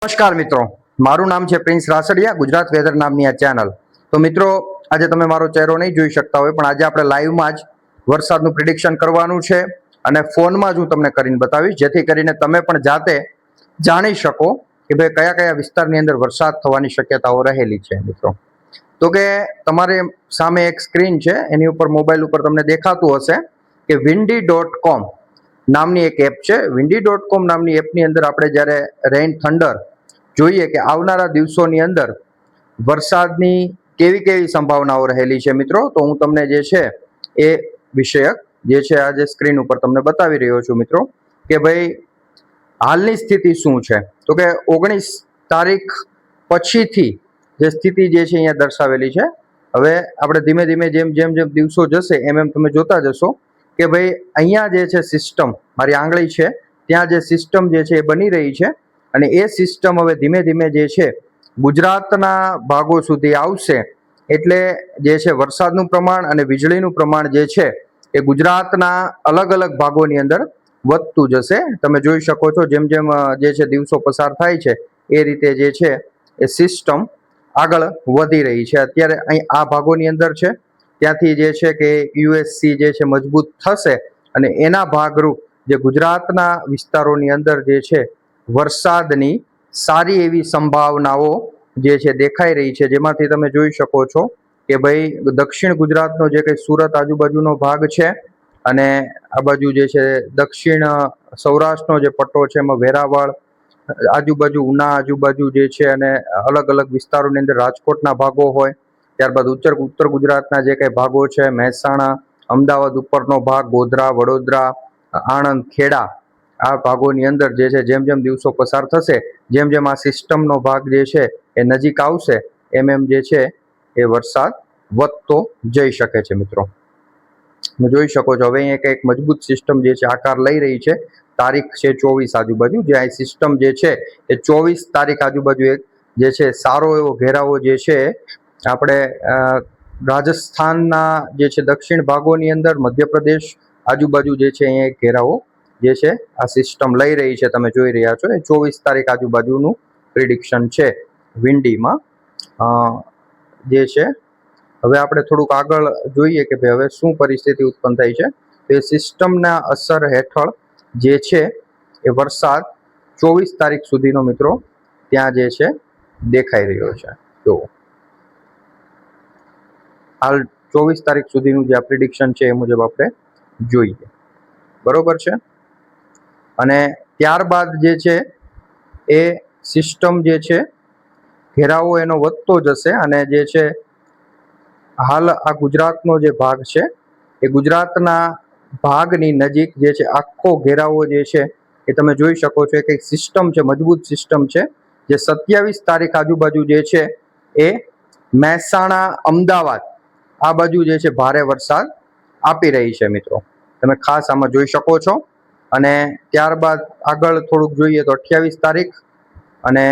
નમસ્કાર મિત્રો, મારું નામ છે પ્રિન્સ રાસડિયા, ગુજરાત વેધર નામની આ ચેનલ. તો મિત્રો, આજે તમે મારો ચહેરો નહીં જોઈ શકતા હોય, પણ આજે આપણે લાઈવમાં જ વરસાદનું પ્રિડિક્શન કરવાનું છે અને ફોનમાં જ હું તમને કરીને બતાવીશ, જેથી કરીને તમે પણ જાતે જાણી શકો કે ભાઈ કયા કયા વિસ્તારની અંદર વરસાદ થવાની શક્યતાઓ રહેલી છે. મિત્રો, તો કે તમારે સામે એક સ્ક્રીન છે, એની ઉપર મોબાઈલ ઉપર તમને દેખાતું હશે કે windy.com નામની એક એપ છે. windy.com નામની એપની અંદર આપણે જ્યારે રેઇન થંડર જોઈએ કે આવનારા દિવસોની અંદર વરસાદની કેવી કેવી સંભાવનાઓ રહેલી છે મિત્રો, તો હું તમને જે છે એ વિષયક જે છે આજે સ્ક્રીન ઉપર તમને બતાવી રહ્યો છું મિત્રો, કે ભાઈ હાલની સ્થિતિ શું છે. તો કે 19 તારીખ પછીથી જે સ્થિતિ જે છે અહીંયા દર્શાવેલી છે. હવે આપણે ધીમે ધીમે જેમ જેમ જેમ દિવસો જશે એમ એમ તમે જોતા જશો કે ભાઈ અહીંયા જે છે સિસ્ટમ, મારી આંગળી છે ત્યાં જે સિસ્ટમ જે છે એ બની રહી છે અને એ સિસ્ટમ હવે ધીમે ધીમે જે છે ગુજરાતના ભાગો સુધી આવશે. એટલે જે છે વરસાદનું પ્રમાણ અને વીજળીનું પ્રમાણ જે છે એ ગુજરાતના અલગ અલગ ભાગોની અંદર વધતું જશે. તમે જોઈ શકો છો જેમ જેમ જે છે દિવસો પસાર થાય છે એ રીતે જે છે એ સિસ્ટમ આગળ વધી રહી છે. અત્યારે અહીં આ ભાગોની અંદર છે, ત્યાંથી જે છે કે યુએસસી જે છે મજબૂત થશે અને એના ભાગરૂપ જે ગુજરાતના વિસ્તારોની અંદર જે છે વરસાદની સારી એવી સંભાવનાઓ જે છે દેખાઈ રહી છે. જેમાંથી તમે જોઈ શકો છો કે ભાઈ દક્ષિણ ગુજરાતનો જે કંઈ સુરત આજુબાજુનો ભાગ છે અને આ બાજુ જે છે દક્ષિણ સૌરાષ્ટ્રનો જે પટ્ટો છે એમાં વેરાવળ આજુબાજુ, ઉના આજુબાજુ જે છે અને અલગ અલગ વિસ્તારોની અંદર રાજકોટના ભાગો હોય, ત્યારબાદ ઉત્તર ગુજરાતના જે કંઈ ભાગો છે મહેસાણા, અમદાવાદ ઉપરનો ભાગ, ગોધરા, વડોદરા, આણંદ, ખેડા, આ ભાગોની અંદર જે છે જેમ જેમ દિવસો પસાર થશે, જેમ જેમ આ સિસ્ટમનો ભાગ જે છે એ નજીક આવશે એમ એમ જે છે એ વરસાદ વધતો જઈ શકે છે. મિત્રો, તમે જોઈ શકો છો હવે અહીંયા એક મજબૂત સિસ્ટમ જે છે આકાર લઈ રહી છે. તારીખ છે 24 આજુબાજુ, જે આ સિસ્ટમ જે છે એ 24 તારીખ આજુબાજુ એક જે છે સારો એવો ઘેરાવો જે છે આપણે રાજસ્થાનના જે છે દક્ષિણ ભાગોની અંદર, મધ્યપ્રદેશ આજુબાજુ જે છે અહીંયા એક ઘેરાવો જે છે આ સિસ્ટમ લઈ રહી છે. તમે જોઈ રહ્યા છો એ 24 તારીખ આજુબાજુનું પ્રિડિક્શન છે વિન્ડીમાં જે છે. હવે આપણે થોડુંક આગળ જોઈએ કે ભાઈ હવે શું પરિસ્થિતિ ઉત્પન્ન થઈ છે. તો એ સિસ્ટમના અસર હેઠળ જે છે એ વરસાદ 24 તારીખ સુધીનો મિત્રો ત્યાં જે છે દેખાઈ રહ્યો છે. જો હાલ 24 તારીખ સુધીનું જે આ પ્રિડિક્શન છે એ મુજબ આપણે જોઈએ, બરોબર છે. અને ત્યારબાદ જે છે એ સિસ્ટમ જે છે ઘેરાવો એનો વધતો જશે અને જે છે હાલ આ ગુજરાતનો જે ભાગ છે એ ગુજરાતના ભાગની નજીક જે છે આખો ઘેરાવો જે છે એ તમે જોઈ શકો છો. એક સિસ્ટમ છે, મજબૂત સિસ્ટમ છે, જે 27 તારીખ આજુબાજુ જે છે એ મહેસાણા, અમદાવાદ આ બાજુ જે છે ભારે વરસાદ આપી રહી છે. મિત્રો, તમે ખાસ આમાં જોઈ શકો છો. અને ત્યારબાદ આગળ થોડુંક જોઈએ તો 28 તારીખ અને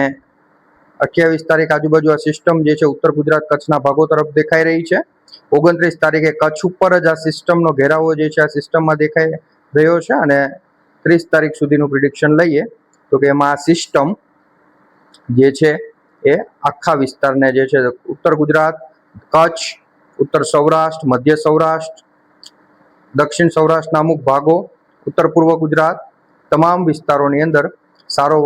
28 તારીખ આજુબાજુ આ સિસ્ટમ જે છે ઉત્તર ગુજરાત, કચ્છના ભાગો તરફ દેખાઈ રહી છે. 29 તારીખે કચ્છ ઉપર જ આ સિસ્ટમનો ઘેરાવો જે છે આ સિસ્ટમમાં દેખાઈ રહ્યો છે. અને 30 તારીખ સુધીનું પ્રિડિક્શન લઈએ તો કે એમાં આ સિસ્ટમ જે છે એ આખા વિસ્તારને જે છે ઉત્તર ગુજરાત, કચ્છ, ઉત્તર સૌરાષ્ટ્ર, મધ્ય સૌરાષ્ટ્ર, દક્ષિણ સૌરાષ્ટ્રના અમુક ભાગો, ઉત્તર પૂર્વ ગુજરાત, તમામ વિસ્તારોની અંદર સારો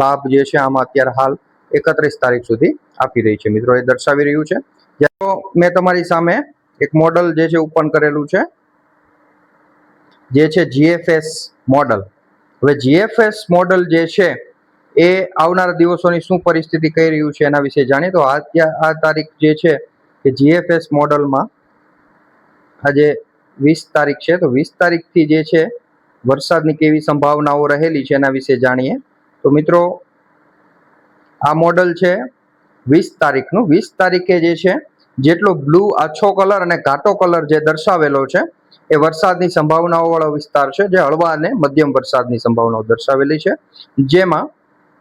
લાભ જે છે આમાં અત્યારે હાલ 31 તારીખ સુધી આપી રહી છે. મિત્રો, એ દર્શાવી રહ્યું છે. મેં તમારી સામે એક મોડલ જે છે ઓપન કરેલું છે, જે છે જીએફએસ મોડલ. હવે જીએફએસ મોડલ જે છે એ આવનારા દિવસોની શું પરિસ્થિતિ કહી રહ્યું છે એના વિશે જાણીએ તો આ તારીખ જે છે કે જીએફએસ મોડલમાં આજે 20 તારીખ છે, તો 20 તારીખથી જે છે વરસાદની કેવી સંભાવનાઓ રહેલી છે એના વિશે જાણીએ. તો મિત્રો, આ મોડલ છે 20 તારીખનું. 20 તારીખે જે છે જેટલો બ્લુ આછો કલર અને ઘાટો કલર જે દર્શાવેલો છે એ વરસાદની સંભાવનાઓ વાળો વિસ્તાર છે, જે હળવા અને મધ્યમ વરસાદની સંભાવનાઓ દર્શાવેલી છે. જેમાં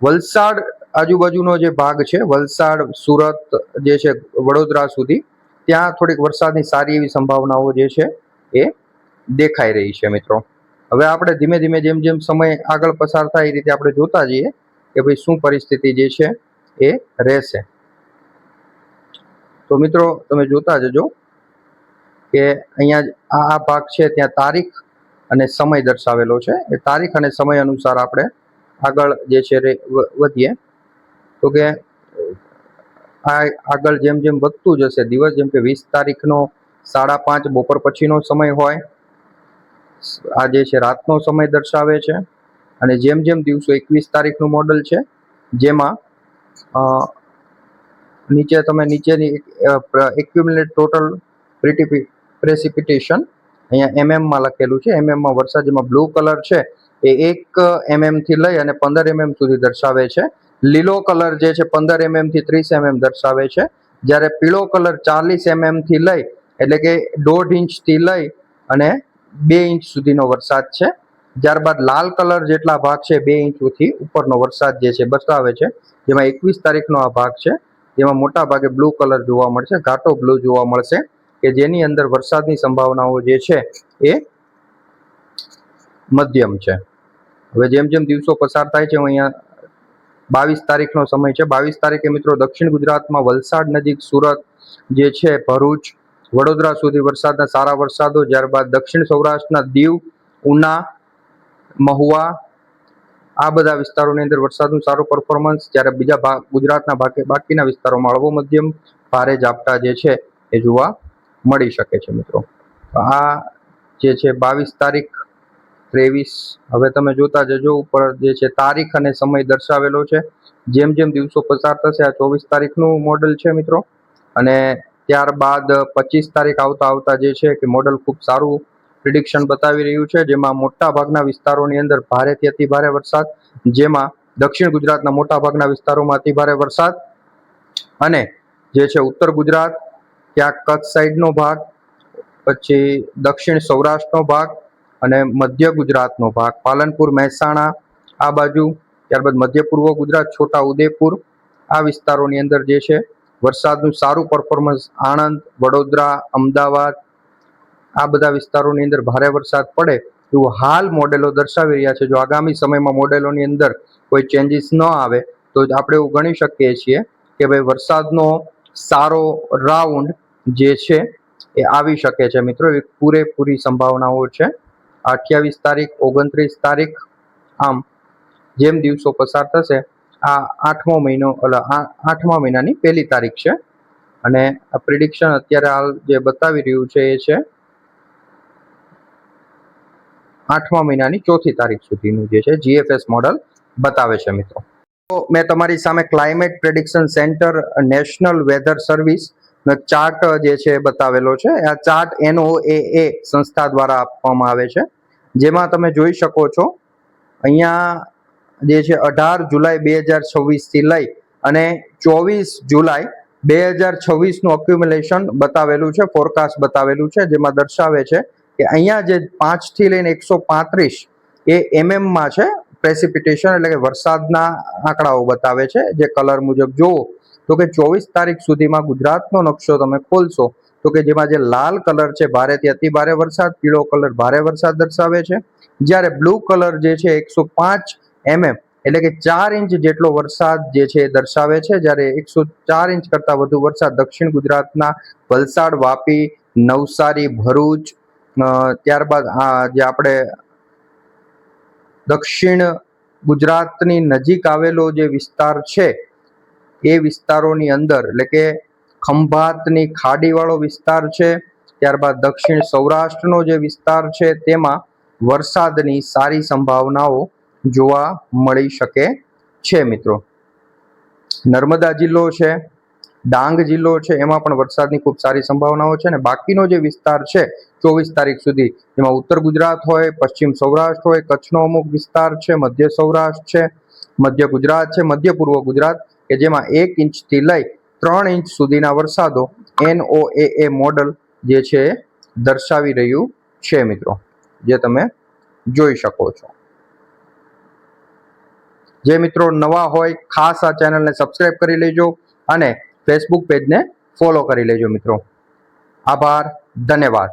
વલસાડ આજુબાજુનો જે ભાગ છે, વલસાડ, સુરત જે છે વડોદરા સુધી, ત્યાં થોડીક વરસાદની સારી એવી સંભાવનાઓ જે છે એ દેખાઈ રહી છે. મિત્રો, હવે આપણે ધીમે ધીમે જેમ જેમ સમય આગળ પસાર થાય એ રીતે આપણે જોતા જઈએ કે ભાઈ શું પરિસ્થિતિ જે છે એ રહેશે. તો મિત્રો તમે જોતા જજો કે અહીંયા આ ભાગ છે ત્યાં તારીખ અને સમય દર્શાવેલો છે. એ તારીખ અને સમય અનુસાર આપણે આગળ જે છે વધીએ. તો કે આ આગળ જેમ જેમ વધતું જશે દિવસ, જેમ કે 20 તારીખનો 5:30 બપોર પછીનો સમય હોય, આ જે છે રાતનો સમય દર્શાવે છે. અને જેમ જેમ દિવસો 21 તારીખનું મોડલ છે, જેમાં નીચે તમે નીચેની એક્યુમ્યુલેટ ટોટલ પ્રેસિપિટેશન અહીંયા MM માં લખેલું છે. MM માં વરસાદ, જેમાં બ્લુ કલર છે એ 1 mm થી લઈ અને 15 mm સુધી દર્શાવે છે. લીલો કલર જે છે 15 mm થી 30 mm દર્શાવે છે. જ્યારે પીળો કલર 40 mm થી લઈ, એટલે કે 1.5 ઇંચ થી લઈ અને 2 ઇંચ સુધીનો વરસાદ છે. ત્યારબાદ લાલ કલર જેટલા ભાગ છે 2 ઇંચથી ઉપરનો વરસાદ જે છે બતાવે છે. જેમાં 21 તારીખનો આ ભાગ છે, જેમાં મોટા ભાગે બ્લુ કલર જોવા મળશે, ઘાટો બ્લુ જોવા મળશે, કે જેની અંદર વરસાદની સંભાવનાઓ જે છે એ મધ્યમ છે. હવે જેમ જેમ દિવસો પસાર થાય છે, અહીંયા 22 તારીખનો સમય છે. 22 તારીખે મિત્રો દક્ષિણ ગુજરાતમાં વલસાડ નજીક, સુરત જે છે, ભરૂચ, વડોદરા સુધી વરસાદના સારા વરસાદો. ત્યારબાદ દક્ષિણ સૌરાષ્ટ્રના દીવ, ઉના, મહુવા, આ બધા વિસ્તારોની અંદર વરસાદનું સારું પરફોર્મન્સ. જ્યારે બીજા ગુજરાતના બાકીના વિસ્તારોમાં હળવો મધ્યમ ભારે ઝાપટા જે છે એ જોવા મળી શકે છે મિત્રો. આ જે છે 22 તારીખ, 23. હવે તમે જોતા જજો ઉપર જે છે તારીખ અને સમય દર્શાવેલો છે. જેમ જેમ દિવસો પસાર થશે, આ 24 તારીખનું મોડલ છે મિત્રો. અને ત્યારબાદ 25 તારીખ આવતા જે છે કે મોડલ ખૂબ સારું પ્રિડિક્શન બતાવી રહ્યું છે, જેમાં મોટા ભાગના વિસ્તારોની અંદર ભારેથી અતિ ભારે વરસાદ, જેમાં દક્ષિણ ગુજરાતના મોટા ભાગના વિસ્તારોમાં અતિ ભારે વરસાદ, અને જે છે ઉત્તર ગુજરાત, ક્યાંક કચ્છ સાઈડનો ભાગ, પછી દક્ષિણ સૌરાષ્ટ્રનો ભાગ અને મધ્ય ગુજરાતનો ભાગ, પાલનપુર, મહેસાણા આ બાજુ, ત્યારબાદ મધ્ય પૂર્વ ગુજરાત, છોટા ઉદેપુર, આ વિસ્તારોની અંદર જે છે વરસાદનું સારું પરફોર્મન્સ. આણંદ, વડોદરા, અમદાવાદ, આ બધા વિસ્તારોની અંદર ભારે વરસાદ પડે એવું હાલ મોડેલો દર્શાવી રહ્યા છે. જો આગામી સમયમાં મોડેલોની અંદર કોઈ ચેન્જીસ ન આવે તો આપણે એવું ગણી શકીએ છીએ કે ભાઈ વરસાદનો સારો રાઉન્ડ જે છે એ આવી શકે છે મિત્રો. એ પૂરેપૂરી સંભાવનાઓ છે. 28 તારીખ, 29 તારીખ, આમ જેમ દિવસો પસાર થશે, આ 8મો મહિનો, 8મા મહિનાની 1લી તારીખ છે. અને આ પ્રિડિક્શન અત્યારે હાલ જે બતાવી રહ્યું છે એ છે 8મા મહિનાની 4થી તારીખ સુધીનું જે છે GFS મોડલ બતાવે છે મિત્રો. તો મેં તમારી સામે climate prediction centre, national weather service chart જે છે બતાવેલો છે. આ ચાર્ટ NOAA સંસ્થા દ્વારા આપવામાં આવે છે, જેમાં તમે જોઈ શકો છો અહીંયા જે છે 18 જુલાઈ 2026 થી લઈ અને 24 જુલાઈ 2026 નું અક્યુમ્યુલેશન બતાવેલું છે, ફોરકાસ્ટ બતાવેલું છે, જેમાં દર્શાવે છે કે અહીંયા જે 5 થી લઈને 135 એ MM માં છે પ્રેસિપિટેશન, એટલે કે વરસાદના આંકડાઓ બતાવે છે. જે કલર મુજબ જોવો તો કે 24 તારીખ સુધીમાં ગુજરાતનો નકશો તમે ખોલશો તો કે જેમાં જે લાલ કલર છે ભારેથી અતિ ભારે વરસાદ, પીળો કલર ભારે વરસાદ દર્શાવે છે. જ્યારે બ્લુ કલર જે છે 105 mm એટલે કે 4 ઇંચ જેટલો વરસાદ જે છે એ દર્શાવે છે. જ્યારે 104 ઇંચ કરતા વધુ વરસાદ દક્ષિણ ગુજરાતના વલસાડ, વાપી, નવસારી, ભરૂચ, ત્યારબાદ જે આપણે દક્ષિણ ગુજરાતની નજીક આવેલો જે વિસ્તાર છે એ વિસ્તારોની અંદર, એટલે કે ખંભાતની ખાડીવાળો વિસ્તાર છે, ત્યારબાદ દક્ષિણ સૌરાષ્ટ્રનો જે વિસ્તાર છે તેમાં વરસાદની સારી સંભાવનાઓ જોવા મળી શકે છે મિત્રો. નર્મદા જિલ્લો છે, ડાંગ જિલ્લો છે, એમાં પણ વરસાદની ખૂબ સારી સંભાવનાઓ છે. અને બાકીનો જે વિસ્તાર છે 24 તારીખ સુધી, એમાં ઉત્તર ગુજરાત હોય, પશ્ચિમ સૌરાષ્ટ્ર હોય, કચ્છનો અમુક વિસ્તાર છે, મધ્ય સૌરાષ્ટ્ર છે, મધ્ય ગુજરાત છે, મધ્ય પૂર્વ ગુજરાત, કે જેમાં 1 ઇંચથી લઈ 3 ઇંચ સુધીના વરસાદો NOAA મોડલ જે છે દર્શાવી રહ્યું છે મિત્રો, જે તમે જોઈ શકો છો. જે મિત્રો નવા હોય ખાસ આ ચેનલને સબસ્ક્રાઇબ કરી લેજો અને ફેસબુક પેજને ફોલો કરી લેજો મિત્રો. આભાર, ધન્યવાદ.